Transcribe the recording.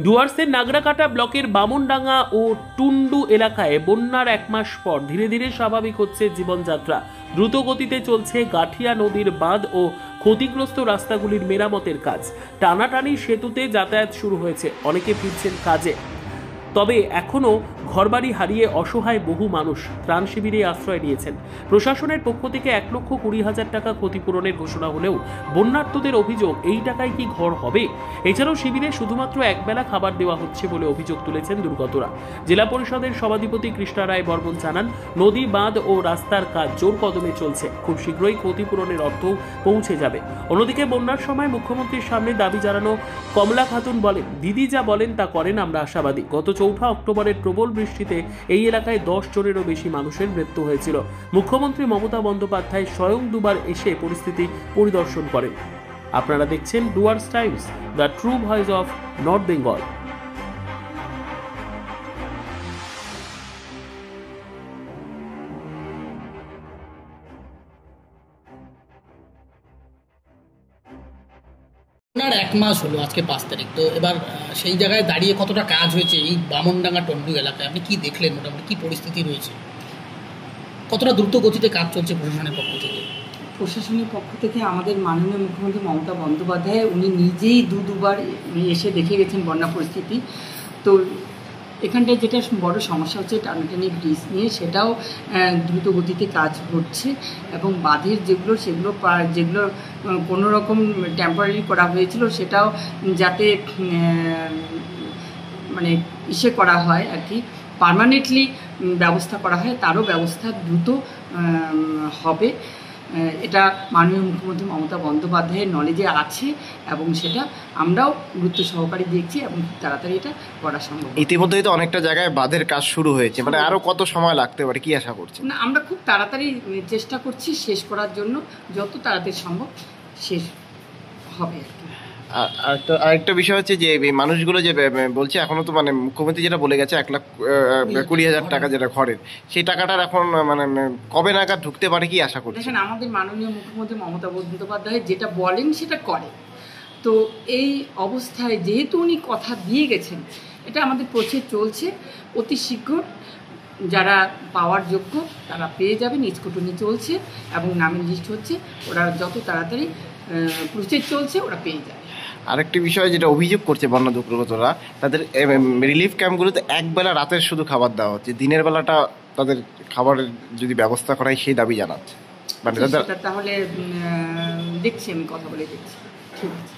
ডুয়ার্সের নাগরাকাটা ব্লকের বামনডাঙ্গা ও টুন্ডু এলাকায় বন্যার এক মাস পর ধীরে ধীরে স্বাভাবিক হচ্ছে জীবনযাত্রা। দ্রুত গতিতে চলছে গাঠিয়া নদীর বাঁধ ও ক্ষতিগ্রস্ত রাস্তাগুলির মেরামতের কাজ। টানাটানি সেতুতে যাতায়াত শুরু হয়েছে, অনেকে ফিরছেন কাজে। তবে এখনও ঘরবাড়ি হারিয়ে অসহায় বহু মানুষ ত্রাণ শিবিরে আশ্রয় নিয়েছেন। প্রশাসনের পক্ষ থেকে 1,20,000 টাকা ক্ষতিপূরণের ঘোষণা হলেও বন্যার্তদের অভিযোগ, এই টাকায় কি ঘর হবে? এছাড়াও শিবিরে শুধুমাত্র একবেলা খাবার দেওয়া হচ্ছে বলে অভিযোগ তুলেছেন দুর্গতরা। জেলা পরিষদের সভাধিপতি কৃষ্ণা রায় বর্মন জানান, নদী বাঁধ ও রাস্তার কাজ জোর কদমে চলছে, খুব শীঘ্রই ক্ষতিপূরণের অর্থ পৌঁছে যাবে। অন্যদিকে বন্যার সময় মুখ্যমন্ত্রীর সামনে দাবি জানানো কমলা খাতুন বলেন, দিদি যা বলেন তা করেন, আমরা আশাবাদী। গত 4 অক্টোবরের প্রবল বৃষ্টিতে এই এলাকায় 10 জনেরও বেশি মানুষের মৃত্যু হয়েছিল। মুখ্যমন্ত্রী মমতা বন্দ্যোপাধ্যায় স্বয়ং দুবার এসে পরিস্থিতি পরিদর্শন করেন। আপনারা দেখছেন Dooars Times, the true voice of north Bengal. আপনার 1 মাস হলো, আজকে 5 তারিখ। তো এবার সেই জায়গায় দাঁড়িয়ে কতটা কাজ হয়েছে এই বামনডাঙ্গা টন্ডু এলাকায়, আপনি কি দেখলেন? মোটামুটি কি পরিস্থিতি রয়েছে, কতটা দ্রুত গতিতে কাজ চলছে প্রশাসনের পক্ষ থেকে? প্রশাসনের পক্ষ থেকে আমাদের মাননীয় মুখ্যমন্ত্রী মমতা বন্দ্যোপাধ্যায় উনি নিজেই দুবার এসে দেখে গেছেন বন্যা পরিস্থিতি। তো এখানটায় যেটা বড় সমস্যা হচ্ছে টানাটানি ব্রিজ নিয়ে, সেটাও দ্রুত গতিতে কাজ হচ্ছে এবং বাঁধের যেগুলো কোনো রকম টেম্পোরারি করা হয়েছিল সেটাও যাতে মানে করা হয় আর কি, পার্মানেন্টলি ব্যবস্থা করা হয়, তারও ব্যবস্থা দ্রুত হবে। এটা মাননীয় মুখ্যমন্ত্রী মমতা বন্দ্যোপাধ্যায়ের নলেজে আছে এবং সেটা আমরাও গুরুত্ব সহকারে দেখছি এবং খুব তাড়াতাড়ি এটা করা সম্ভব। ইতিমধ্যেই তো অনেকটা জায়গায় বাঁধের কাজ শুরু হয়েছে, মানে আরো কত সময় লাগতে পারে, কি আশা করছেন? না, আমরা খুব তাড়াতাড়ি চেষ্টা করছি শেষ করার জন্য, যত তাড়াতাড়ি সম্ভব শেষ হবে আর কি। আরেকটা বিষয় হচ্ছে যে এই মানুষগুলো যে বলছে, এখনো তো মানে মুখ্যমন্ত্রী যেটা বলে গেছে 1,20,000 টাকা যেটা ঘরের, সেই টাকাটার এখন মানে কবে নাগাদ ঢুকতে পারে, কি আশা করছেন? দেখেন, আমাদের মাননীয় মুখ্যমন্ত্রী মমতা বন্দ্যোপাধ্যায় যেটা বলেন সেটা করে। তো এই অবস্থায় যেহেতু উনি কথা দিয়ে গেছেন, এটা আমাদের প্রচেষ্টা চলছে। অতি শীঘ্র যারা পাওয়ার যোগ্য তারা পেয়ে যাবে, নিষ্কুটনি চলছে এবং নামের লিস্ট হচ্ছে, ওরা যত তাড়াতাড়ি প্রচেষ্টা চলছে ওরা পেয়ে যাবে। আরেকটি বিষয় যেটা অভিযোগ করছে বন্যা দুর্গতরা, তাদের রিলিফ ক্যাম্পগুলোতে একবেলা রাতের শুধু খাবার দেওয়া হচ্ছে, দিনের বেলাটা তাদের খাবারের যদি ব্যবস্থা করা হয় সেই দাবি জানাচ্ছে। তাহলে দেখছি, আমি কথা বলে দেখছি। ঠিক আছে।